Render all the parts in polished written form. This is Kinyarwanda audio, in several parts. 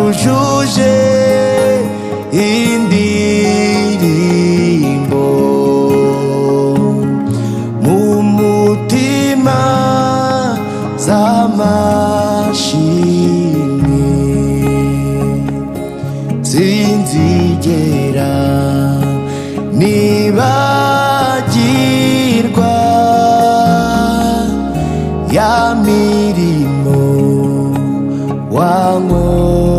wanyujuje indirimbo mu mutima z'amashimwe, sinzigera nibagirwa ya mirimo wankoreye,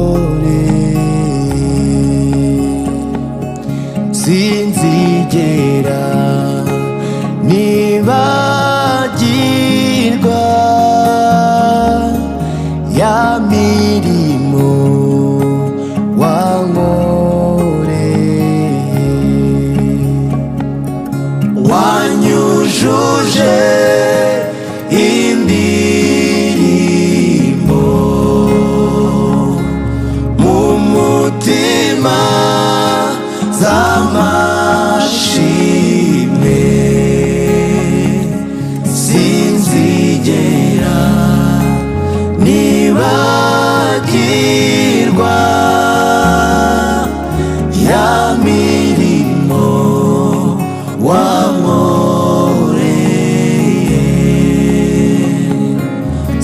sinzigera nibagirwa ya mirimo wankoreye. Wanyujuje indirimbo mu mutima z'amashimwe, sinzigera nibagirwa ya mirimo wankoreye,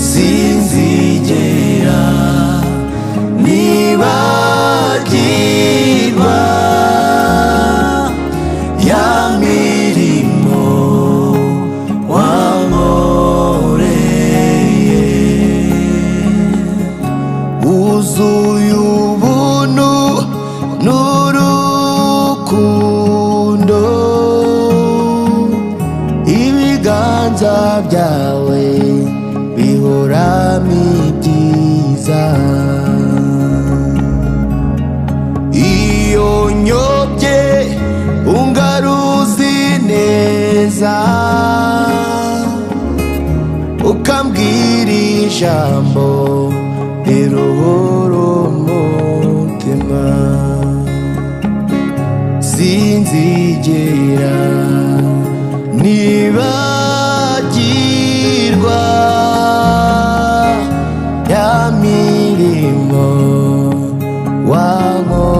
sinzigera nibagirwa ya mirimo wankoreye. Wuzuye ubuntu n'urukundo, ibiganza byawe bihoramo ibyiza. Iyo nyobye ungaruzi neza, ukambwira ijambo riruhura umutima, sinzigera nibagirwa ya mirimo wankoreye,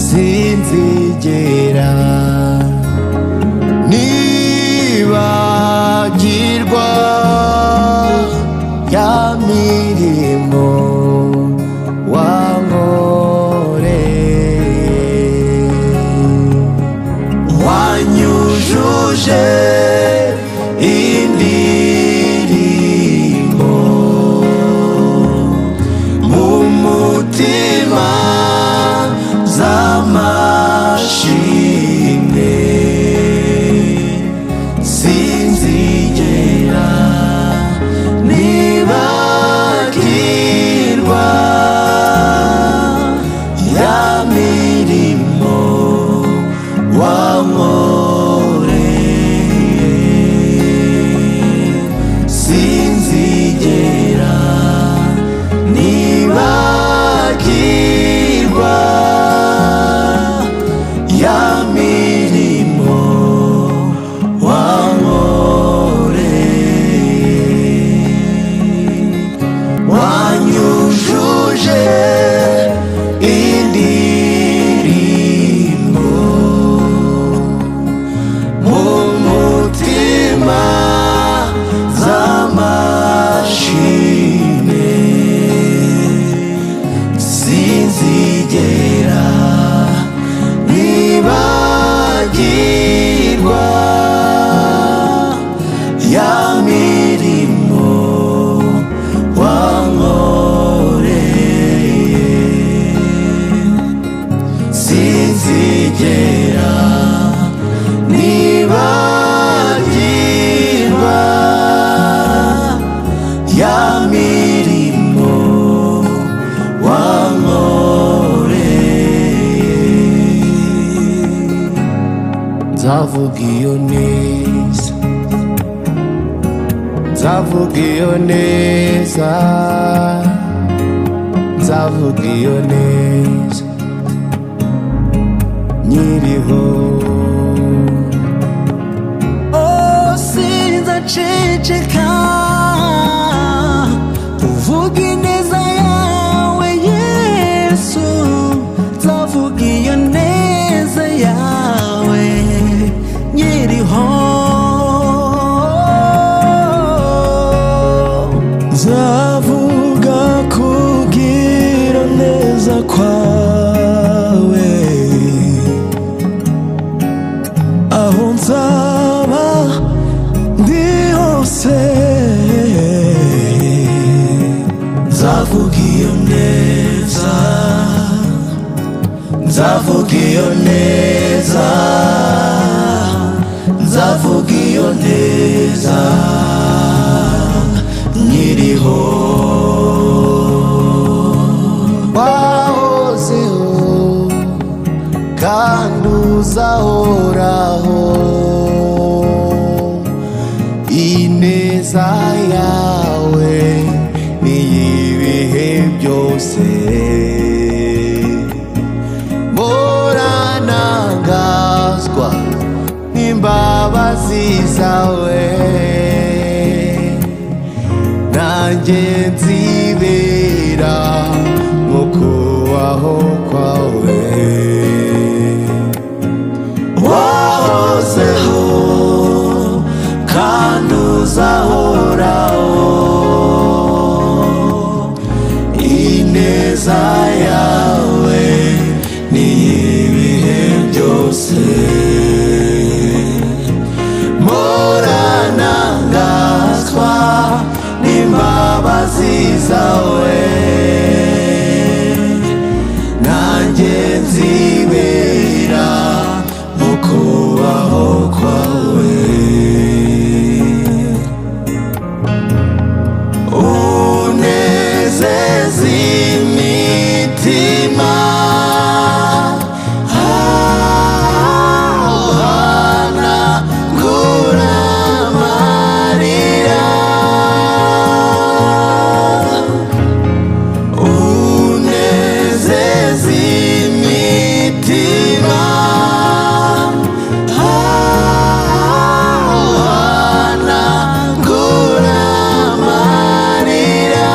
sinzigera nibagirwa ya mirimo wankoreye. Wanyujuje indirimbo mu mutima z'amashimwe, sinzigera nibagirwa ya mirimo wankoreye, sinzigera nibagirwa ya mirimo wankoreye. Wanyujuje indirimbo mu mutima z'amashimwe, sinzigera nibagirwa ya mirimo wankoreye, sinzigera nibagirwa ya mirimo wankoreye. Nzavuga iyo neza, nzavuga iyo neza, nzavuga iyo neza nyiriho. Oh, sinzaceceka nzaba ndi hose nzavuga iyo neza, nzavuga iyo neza, nzavuga iyo neza nkiriho. Wahozeho kandi uzahoraho, ineza yawe ni iy'ibihe byose. Moranangazwa n'imbabazi zawe, nanjye nzibera mu kubaho kwawe. Wahozeho kandi uzahoraho, ineza yawe ni iy'ibihe byose. Moranangazwa n'imbabazi zawe, nanjye nzibera mu kubaho kwawe. Unezeza imitima, uhanagura amarira. Unezeza imitima, uhanagura amarira.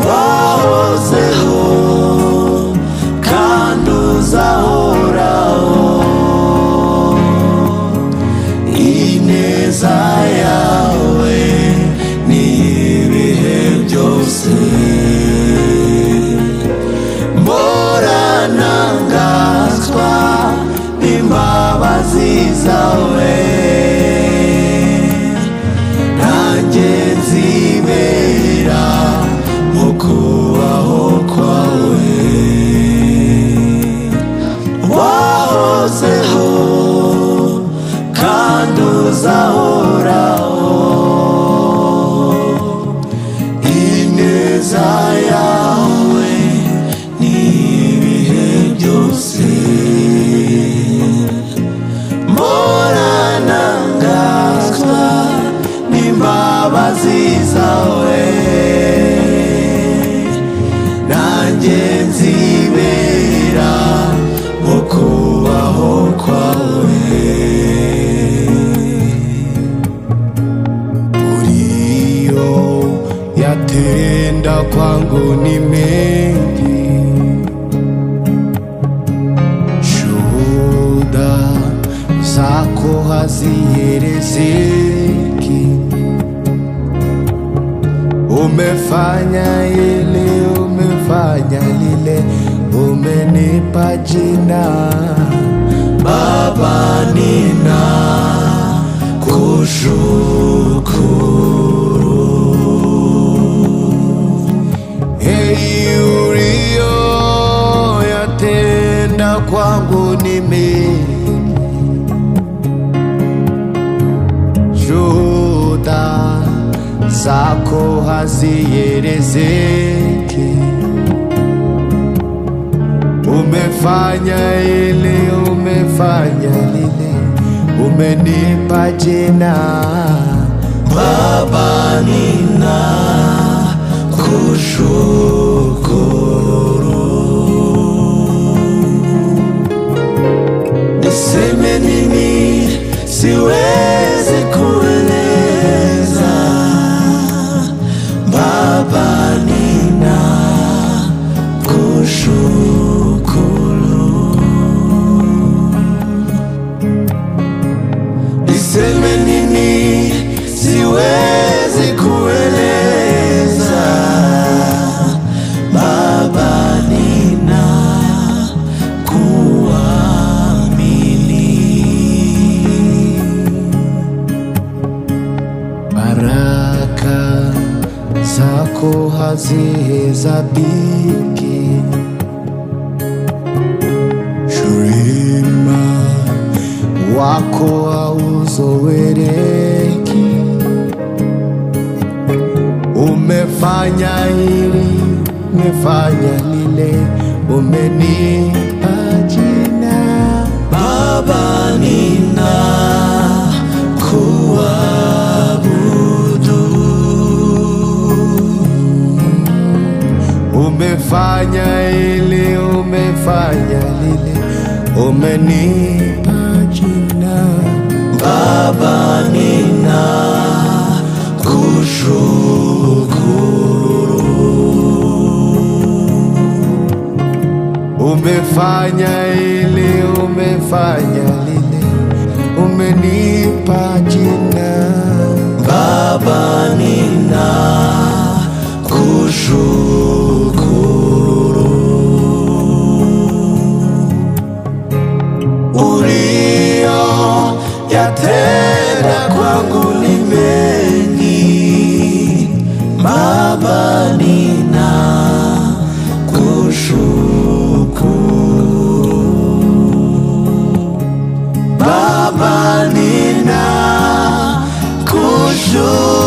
Wahozeho kandi uzahoraho, ineza yawe ni iy'ibihe byose. Moranangazwa n'imbabazi zawe, nanjye nzibera mu kubaho kwawe. Wahozeho kandi uzahoraho, ineza yawe ni iy'ibihe byose. Moranangazwa n'imbabazi zawe, nanjye nzibera mu kubaho kwawe. Uriyo yatenda kwangu ni mengi, shuhuda zako hazierezeki. Umefanya ile, umefanya lile, umenipa jina Baba, nina kushukuru. Hey, uriyo yatenda kwangu ni mengi, shuhuda zako hazierezeki. Umefanya ile, umefanya lile, umenipa jina Baba, nina kushukuru. Niseme nini? Siwezi kueleza. Baba, nina kushukuru. Niseme nini? Siwezi kueleza. Baba, nina kuamini. hazihesabiki. Rehema wako hauzoeleki. Umefanya hili, umefanya lile, umenipa jina. Baba, ninakuabudu. Umefanya hili, umefanya lile, umenipa jina. Baba, ninakushukuru. Umefanya hili, umefanya lile, umenipa jina. Baba, ninakushukuru. Yatenda kwangu ni mengi. Baba, ninakushukuru. Baba, ninakushukuru.